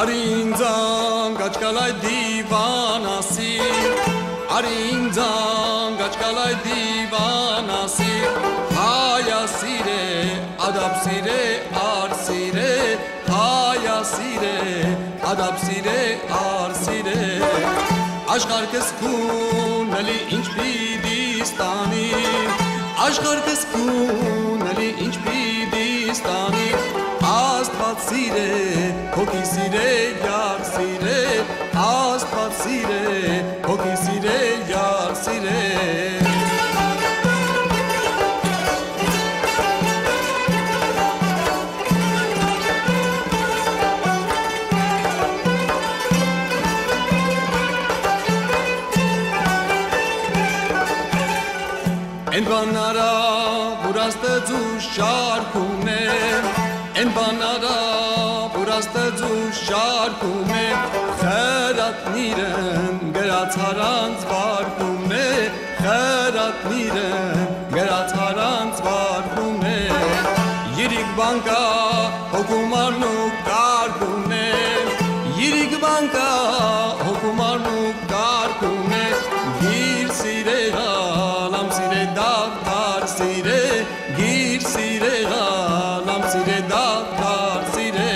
Arinzan kaçkalay divanası Arinzan kaçkalay divanası Haya sire adab sire ar sire Haya sire adab sire ar sire Aşkar kız kunali inç bidistani Aşkar kız kunali inç bidistani Աստված սիրե, հոգի սիրե, յար սիրե, Աստված սիրե, հոգի սիրե, յար սիրե Են բանարա, որ Աստծու շարքում է Են բանարա, որ Աստծու շարքում է Խրատներն գրած հարանց վարկում է Խրատներն գրած հարանց վարկում է Երիկ բանկա հոգումարն ու կարկում է Երիկ բանկա հոգումարն ու կարկում է Գիր սիրե հալամ սիրե դավթար սիրե Գիր սիրե հալամ սիրե դավթար սիրե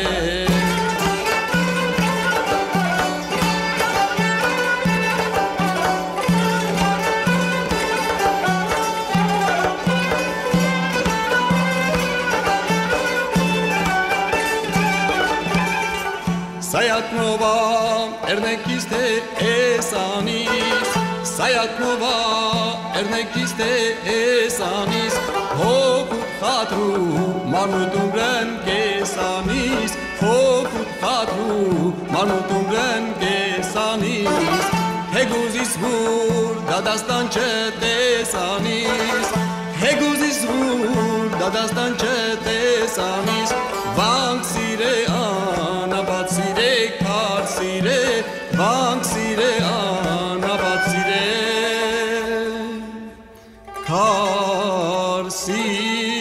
Sayatnova ernekiste esanis Sayatnova ernekiste esanis Hokut khatru manutumren kesanis Hokut khatru manutumren kesanis Heguzis vur dadastan chetesanis Heguzis vur dadastan chetesanis Vank sire anabat sire kar sire Vank sire anabat sire kar sire